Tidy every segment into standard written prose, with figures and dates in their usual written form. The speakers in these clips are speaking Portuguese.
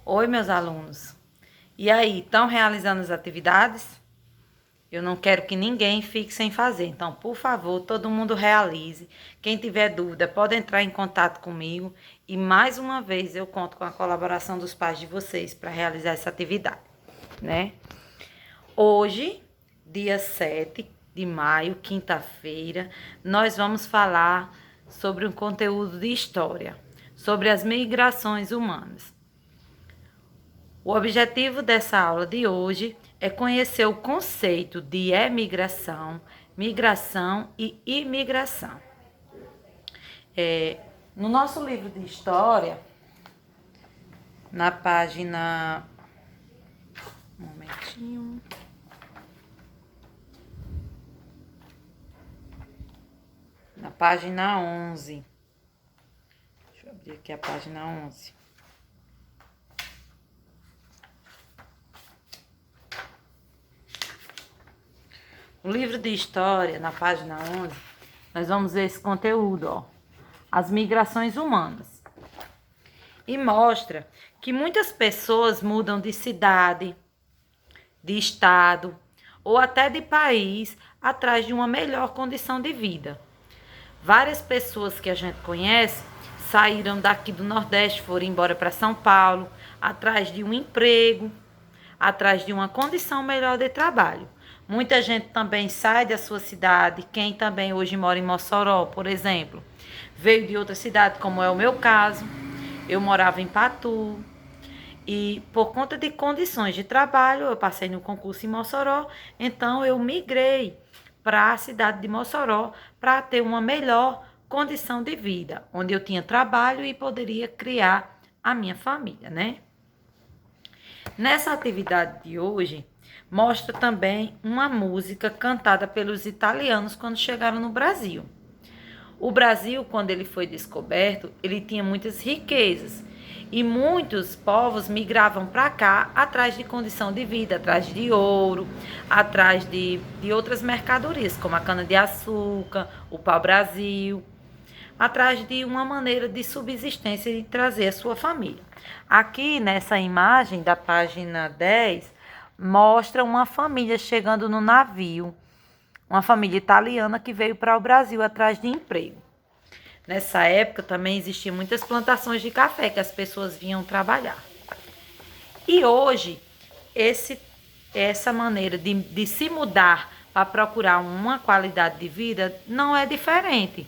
Oi, meus alunos. E aí, estão realizando as atividades? Eu não quero que ninguém fique sem fazer, então, por favor, todo mundo realize. Quem tiver dúvida, pode entrar em contato comigo. E mais uma vez, eu conto com a colaboração dos pais de vocês para realizar essa atividade, né? Hoje, dia 7 de maio, quinta-feira, nós vamos falar sobre um conteúdo de história, sobre as migrações humanas. O objetivo dessa aula de hoje é conhecer o conceito de emigração, migração e imigração. No nosso livro de história, na página... Um momentinho. Na página 11. Deixa eu abrir aqui a página 11. O livro de história, na página 11, nós vamos ver esse conteúdo, ó. As migrações humanas. E mostra que muitas pessoas mudam de cidade, de estado ou até de país atrás de uma melhor condição de vida. Várias pessoas que a gente conhece saíram daqui do Nordeste, foram embora para São Paulo, atrás de um emprego, atrás de uma condição melhor de trabalho. Muita gente também sai da sua cidade, quem também hoje mora em Mossoró, por exemplo, veio de outra cidade, como é o meu caso. Eu morava em Patu e por conta de condições de trabalho, eu passei no concurso em Mossoró, então eu migrei para a cidade de Mossoró para ter uma melhor condição de vida, onde eu tinha trabalho e poderia criar a minha família, né? Nessa atividade de hoje, mostra também uma música cantada pelos italianos quando chegaram no Brasil. O Brasil, quando ele foi descoberto, ele tinha muitas riquezas e muitos povos migravam para cá atrás de condição de vida, atrás de ouro, atrás de outras mercadorias, como a cana-de-açúcar, o pau-brasil, atrás de uma maneira de subsistência e de trazer a sua família. Aqui nessa imagem da página 10, mostra uma família chegando no navio, uma família italiana que veio para o Brasil atrás de emprego. Nessa época também existiam muitas plantações de café que as pessoas vinham trabalhar. E hoje, essa maneira de se mudar para procurar uma qualidade de vida não é diferente.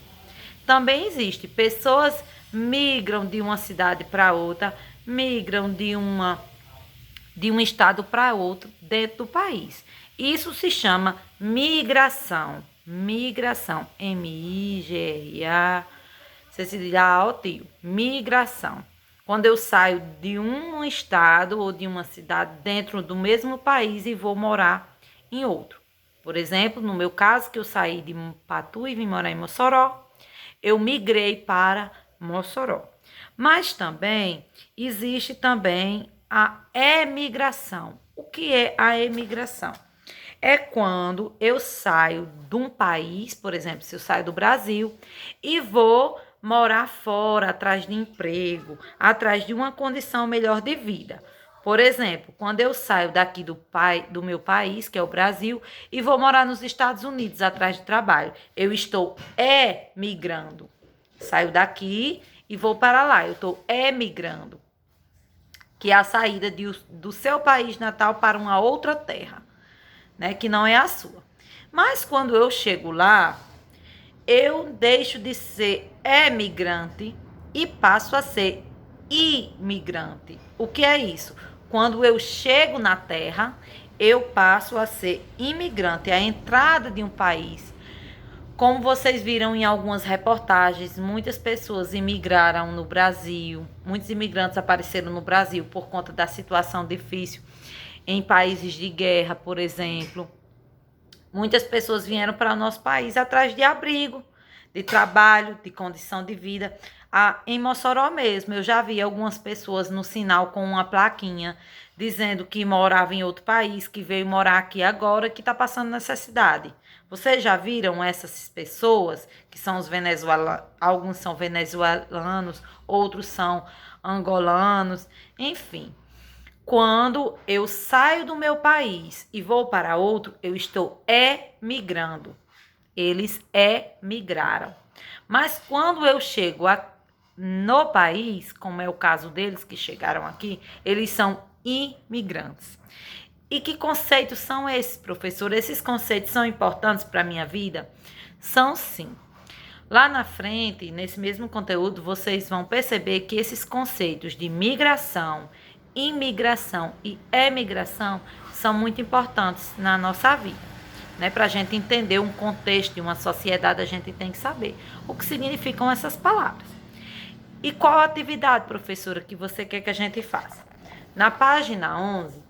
Também existe, pessoas migram de uma cidade para outra, migram de um estado para outro dentro do país. Isso se chama migração. Migração. M-I-G-R-A. Você se diz tio. Migração. Quando eu saio de um estado ou de uma cidade dentro do mesmo país e vou morar em outro. Por exemplo, no meu caso, que eu saí de Patu e vim morar em Mossoró, eu migrei para Mossoró. Mas também existe também a emigração. O que é a emigração? É quando eu saio de um país, por exemplo, se eu saio do Brasil e vou morar fora, atrás de emprego, atrás de uma condição melhor de vida. Por exemplo, quando eu saio daqui do meu país, que é o Brasil, e vou morar nos Estados Unidos atrás de trabalho, eu estou emigrando. Saio daqui e vou para lá, eu estou emigrando, que é a saída do seu país natal para uma outra terra, né, que não é a sua. Mas quando eu chego lá, eu deixo de ser emigrante e passo a ser imigrante. O que é isso? Quando eu chego na terra, eu passo a ser imigrante, a entrada de um país. Como vocês viram em algumas reportagens, muitas pessoas imigraram no Brasil, muitos imigrantes apareceram no Brasil por conta da situação difícil em países de guerra, por exemplo. Muitas pessoas vieram para o nosso país atrás de abrigo, de trabalho, de condição de vida. Em Mossoró mesmo, eu já vi algumas pessoas no sinal com uma plaquinha dizendo que morava em outro país, que veio morar aqui agora, que está passando necessidade. Vocês já viram essas pessoas, que são os venezuelanos, alguns são venezuelanos, outros são angolanos, enfim. Quando eu saio do meu país e vou para outro, eu estou emigrando. Eles emigraram. Mas quando eu chego no país, como é o caso deles que chegaram aqui, eles são imigrantes. E que conceitos são esses, professor? Esses conceitos são importantes para a minha vida? São sim. Lá na frente, nesse mesmo conteúdo, vocês vão perceber que esses conceitos de migração, imigração e emigração são muito importantes na nossa vida. Né? Para a gente entender um contexto de uma sociedade, a gente tem que saber o que significam essas palavras. E qual atividade, professora, que você quer que a gente faça? Na página 11,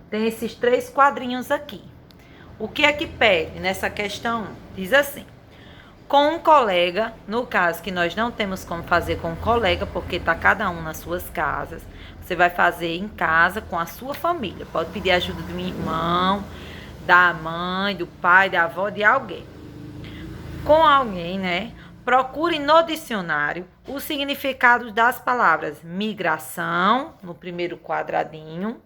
tem esses 3 quadrinhos aqui. O que é que pede nessa questão? Diz assim: com um colega, no caso que nós não temos como fazer com um colega, porque está cada um nas suas casas, você vai fazer em casa com a sua família. Pode pedir ajuda do irmão, da mãe, do pai, da avó, de alguém. Com alguém, né? Procure no dicionário o significado das palavras migração, no primeiro quadradinho,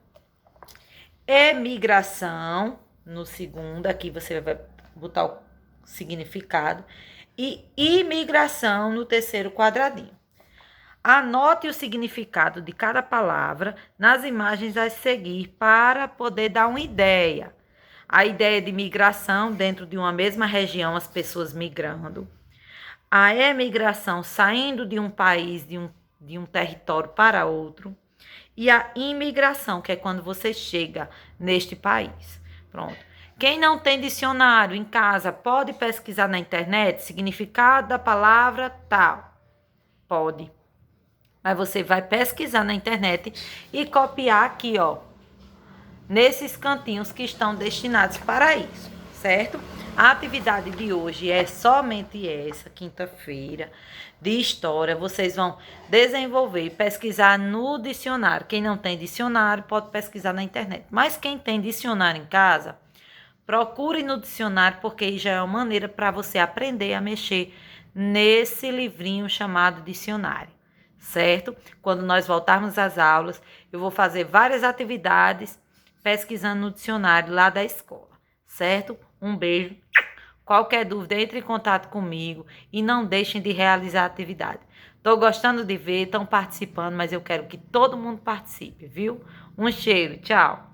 emigração, no segundo, aqui você vai botar o significado, e imigração no terceiro quadradinho. Anote o significado de cada palavra nas imagens a seguir para poder dar uma ideia. A ideia de migração, dentro de uma mesma região, as pessoas migrando. A emigração, saindo de um país, de um território para outro. E a imigração, que é quando você chega neste país. Pronto. Quem não tem dicionário em casa, pode pesquisar na internet significado da palavra tal. Pode. Mas você vai pesquisar na internet e copiar aqui, ó, nesses cantinhos que estão destinados para isso, certo? A atividade de hoje é somente essa, quinta-feira, de história. Vocês vão desenvolver e pesquisar no dicionário. Quem não tem dicionário pode pesquisar na internet. Mas quem tem dicionário em casa, procure no dicionário, porque já é uma maneira para você aprender a mexer nesse livrinho chamado dicionário, certo? Quando nós voltarmos às aulas, eu vou fazer várias atividades pesquisando no dicionário lá da escola, certo? Um beijo. Qualquer dúvida, entre em contato comigo e não deixem de realizar a atividade. Estou gostando de ver, estão participando, mas eu quero que todo mundo participe, viu? Um cheiro, tchau!